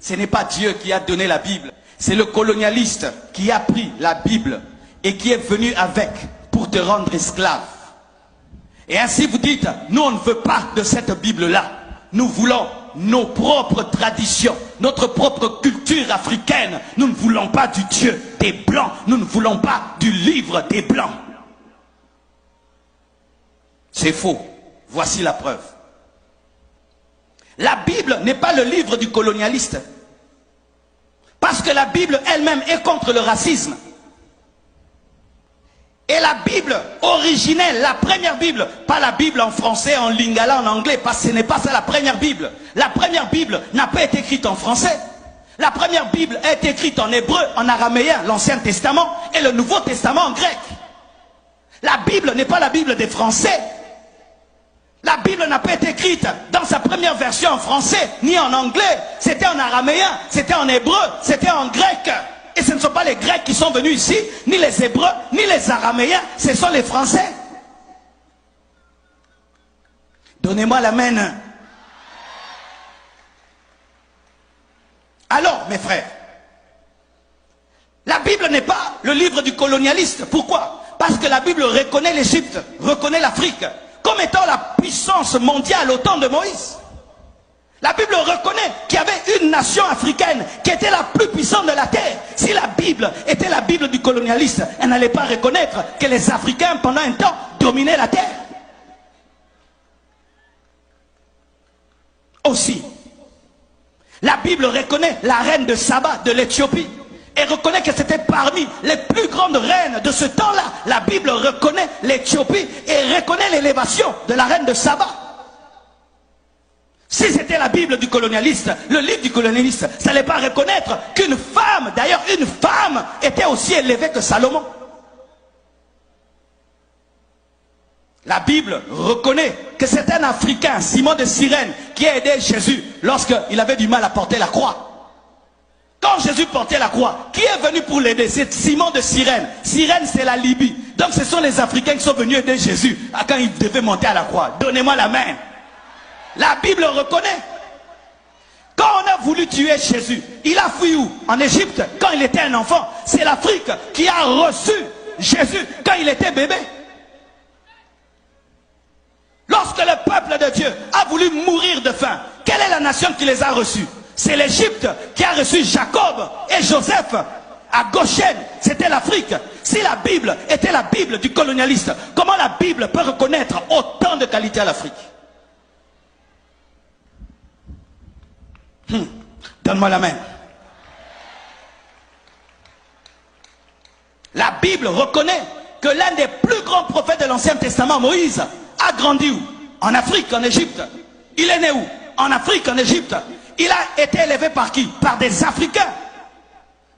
Ce n'est pas Dieu qui a donné la Bible. C'est le colonialiste qui a pris la Bible et qui est venu avec pour te rendre esclave. Et ainsi vous dites, nous on ne veut pas de cette Bible-là. Nous voulons nos propres traditions, notre propre culture africaine. Nous ne voulons pas du Dieu des Blancs. Nous ne voulons pas du livre des Blancs. C'est faux. Voici la preuve. La Bible n'est pas le livre du colonialiste. Parce que la Bible elle-même est contre le racisme. Et la Bible originelle, la première Bible, pas la Bible en français, en lingala, en anglais, parce que ce n'est pas ça la première Bible. La première Bible n'a pas été écrite en français. La première Bible a été écrite en hébreu, en araméen, l'Ancien Testament, et le Nouveau Testament en grec. La Bible n'est pas la Bible des Français. La Bible n'a pas été écrite dans sa première version en français, ni en anglais. C'était en araméen, c'était en hébreu, c'était en grec. Et ce ne sont pas les Grecs qui sont venus ici, ni les Hébreux, ni les Araméens, ce sont les Français. Donnez-moi l'amen. Alors, mes frères, la Bible n'est pas le livre du colonialiste. Pourquoi? Parce que la Bible reconnaît l'Égypte, reconnaît l'Afrique, comme étant la puissance mondiale au temps de Moïse. La Bible reconnaît qu'il y avait une nation africaine qui était la plus puissante de la terre. Si la Bible était la Bible du colonialiste, elle n'allait pas reconnaître que les Africains, pendant un temps, dominaient la terre. Aussi, la Bible reconnaît la reine de Saba de l'Éthiopie et reconnaît que c'était parmi les plus grandes reines de ce temps-là. La Bible reconnaît l'Éthiopie et reconnaît l'élévation de la reine de Saba. Si c'était la Bible du colonialiste, le livre du colonialiste, ça n'allait pas reconnaître qu'une femme, d'ailleurs une femme, était aussi élevée que Salomon. La Bible reconnaît que c'est un Africain, Simon de Cyrène, qui a aidé Jésus lorsqu'il avait du mal à porter la croix. Quand Jésus portait la croix, qui est venu pour l'aider? C'est Simon de Cyrène. Cyrène, c'est la Libye. Donc ce sont les Africains qui sont venus aider Jésus quand il devait monter à la croix. Donnez-moi la main. La Bible reconnaît. Quand on a voulu tuer Jésus, il a fui où? En Égypte, quand il était un enfant. C'est l'Afrique qui a reçu Jésus quand il était bébé. Lorsque le peuple de Dieu a voulu mourir de faim, quelle est la nation qui les a reçus? C'est l'Égypte qui a reçu Jacob et Joseph à Goshen. C'était l'Afrique. Si la Bible était la Bible du colonialiste, comment la Bible peut reconnaître autant de qualités à l'Afrique? Donne-moi la main. La Bible reconnaît que l'un des plus grands prophètes de l'Ancien Testament, Moïse, a grandi où? En Afrique, en Égypte. Il est né où? En Afrique, en Égypte. Il a été élevé par qui? Par des Africains.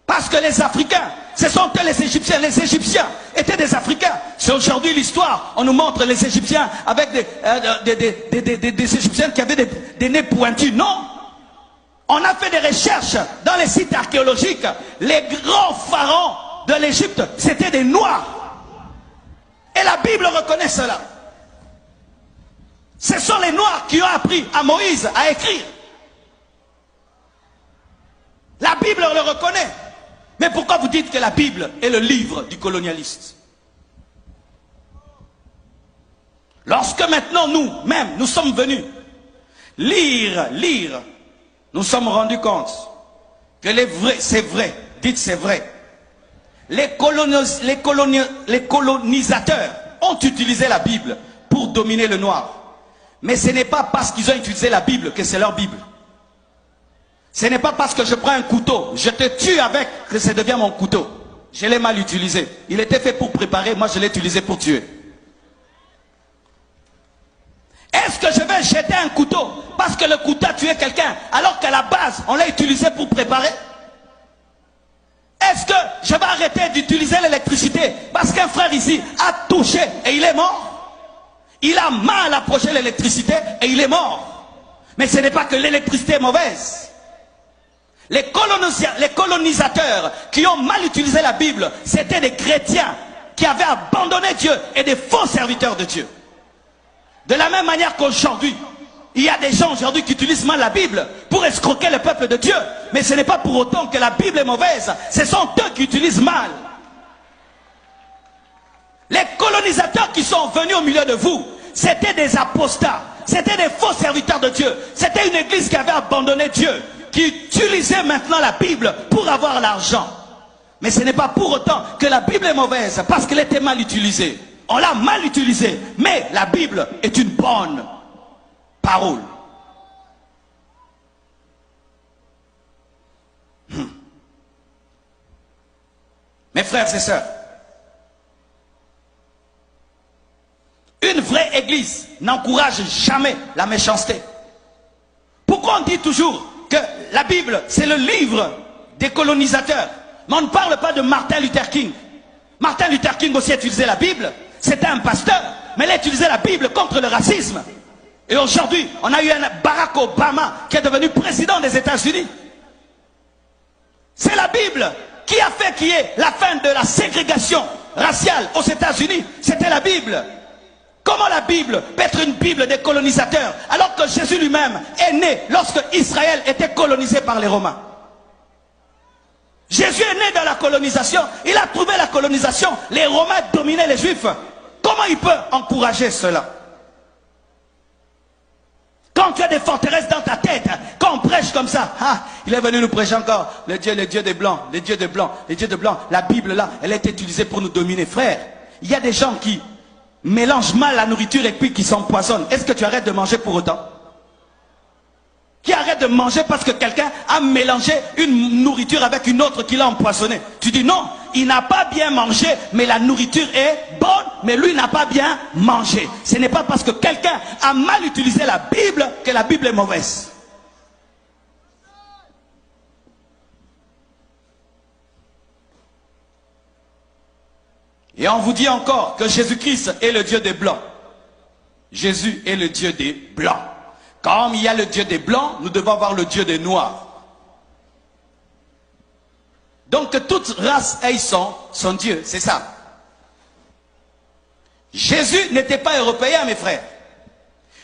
Parce que les Africains, ce sont eux les Égyptiens. Les Égyptiens étaient des Africains. C'est aujourd'hui l'histoire. On nous montre les Égyptiens avec des Égyptiens qui avaient des nez pointus. Non. On a fait des recherches dans les sites archéologiques. Les grands pharaons de l'Égypte, c'était des Noirs. Et la Bible reconnaît cela. Ce sont les Noirs qui ont appris à Moïse à écrire. La Bible le reconnaît. Mais pourquoi vous dites que la Bible est le livre du colonialiste? Lorsque maintenant nous-mêmes, nous sommes venus lire, nous sommes rendus compte que c'est vrai, dites c'est vrai. Les colonisateurs ont utilisé la Bible pour dominer le noir. Mais ce n'est pas parce qu'ils ont utilisé la Bible que c'est leur Bible. Ce n'est pas parce que je prends un couteau, je te tue avec, que ça devient mon couteau. Je l'ai mal utilisé. Il était fait pour préparer, moi je l'ai utilisé pour tuer. Est-ce que je vais jeter un couteau parce que le couteau a tué quelqu'un alors qu'à la base on l'a utilisé pour préparer? Est-ce que je vais arrêter d'utiliser l'électricité parce qu'un frère ici a touché et il est mort? Il a mal approché l'électricité et il est mort. Mais ce n'est pas que l'électricité est mauvaise. Les colonisateurs qui ont mal utilisé la Bible, c'était des chrétiens qui avaient abandonné Dieu et des faux serviteurs de Dieu. De la même manière qu'aujourd'hui, Il y a des gens aujourd'hui qui utilisent mal la Bible pour escroquer le peuple de Dieu. Mais ce n'est pas pour autant que la Bible est mauvaise. Ce sont eux qui utilisent mal. Les colonisateurs qui sont venus au milieu de vous, c'était des apostats. C'était des faux serviteurs de Dieu. C'était une église qui avait abandonné Dieu, qui utilisait maintenant la Bible pour avoir l'argent. Mais ce n'est pas pour autant que la Bible est mauvaise, parce qu'elle était mal utilisée. On l'a mal utilisée. Mais la Bible est une bonne parole. Mes frères et sœurs, une vraie église n'encourage jamais la méchanceté. Pourquoi on dit toujours que la Bible, c'est le livre des colonisateurs? Mais on ne parle pas de Martin Luther King. Martin Luther King aussi a utilisé la Bible. C'était un pasteur, mais il a utilisé la Bible contre le racisme. Et aujourd'hui, on a eu un Barack Obama qui est devenu président des États-Unis. C'est la Bible qui a fait qu'il y ait la fin de la ségrégation raciale aux États-Unis. C'était la Bible. Comment la Bible peut être une Bible des colonisateurs alors que Jésus lui-même est né lorsque Israël était colonisé par les Romains? Jésus est né dans la colonisation. Il a trouvé la colonisation. Les Romains dominaient les Juifs. Comment il peut encourager cela? Quand tu as des forteresses dans ta tête, quand on prêche comme ça, il est venu nous prêcher encore, le Dieu des Blancs, les dieux des Blancs, les dieux de Blancs. La Bible là, elle est utilisée pour nous dominer. Frère, il y a des gens qui mélangent mal la nourriture et puis qui s'empoisonnent. Est-ce que tu arrêtes de manger pour autant? Qui arrête de manger parce que quelqu'un a mélangé une nourriture avec une autre qui l'a empoisonné? Tu dis non, il n'a pas bien mangé, mais la nourriture est bonne, mais lui n'a pas bien mangé. Ce n'est pas parce que quelqu'un a mal utilisé la Bible que la Bible est mauvaise. Et on vous dit encore que Jésus-Christ est le Dieu des Blancs. Jésus est le Dieu des Blancs. Comme il y a le Dieu des Blancs, nous devons avoir le Dieu des Noirs. Donc que toute race ait son Dieu, c'est ça. Jésus n'était pas européen, mes frères.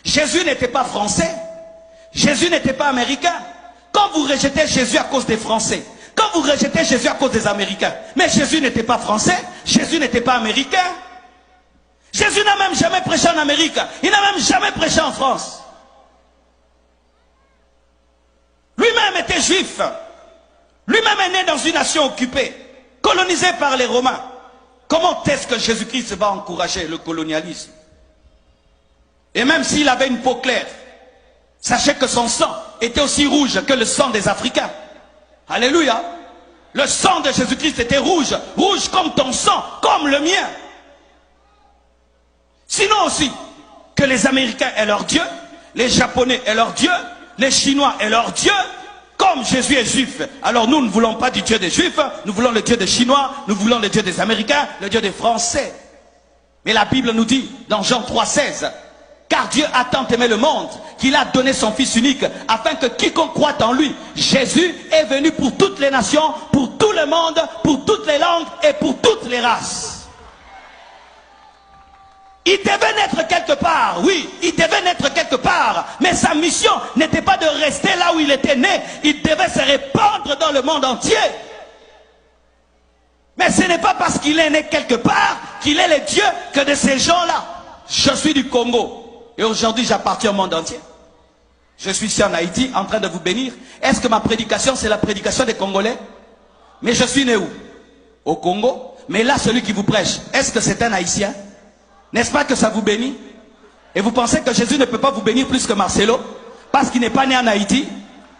Jésus n'était pas français. Jésus n'était pas américain. Quand vous rejetez Jésus à cause des Français, quand vous rejetez Jésus à cause des Américains, mais Jésus n'était pas français, Jésus n'était pas américain. Jésus n'a même jamais prêché en Amérique. Il n'a même jamais prêché en France. Lui-même était juif. Lui-même est né dans une nation occupée, colonisée par les Romains. Comment est-ce que Jésus-Christ va encourager le colonialisme? Et même s'il avait une peau claire, sachez que son sang était aussi rouge que le sang des Africains. Alléluia. Le sang de Jésus-Christ était rouge, rouge comme ton sang, comme le mien. Sinon aussi, que les Américains aient leur Dieu, les Japonais aient leur Dieu, les Chinois aient leur Dieu. Comme Jésus est juif, alors nous ne voulons pas du Dieu des Juifs, nous voulons le Dieu des Chinois, nous voulons le Dieu des Américains, le Dieu des Français. Mais la Bible nous dit, dans Jean 3,16, car Dieu a tant aimé le monde, qu'il a donné son Fils unique, afin que quiconque croit en lui, Jésus est venu pour toutes les nations, pour tout le monde, pour toutes les langues et pour toutes les races. Il devait naître quelque part, oui, il devait naître quelque part, mais sa mission n'était pas de rester là où il était né, il devait se répandre dans le monde entier. Mais ce n'est pas parce qu'il est né quelque part qu'il est le Dieu que de ces gens-là. Je suis du Congo et aujourd'hui j'appartiens au monde entier. Je suis ici en Haïti en train de vous bénir. Est-ce que ma prédication c'est la prédication des Congolais? Mais je suis né où? Au Congo. Mais là celui qui vous prêche, est-ce que c'est un Haïtien? N'est-ce pas que ça vous bénit? Et vous pensez que Jésus ne peut pas vous bénir plus que Marcelo? Parce qu'il n'est pas né en Haïti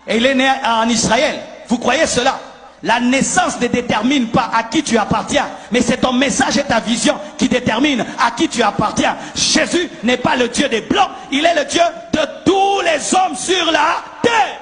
et il est né en Israël. Vous croyez cela? La naissance ne détermine pas à qui tu appartiens, mais c'est ton message et ta vision qui déterminent à qui tu appartiens. Jésus n'est pas le Dieu des Blancs, il est le Dieu de tous les hommes sur la terre.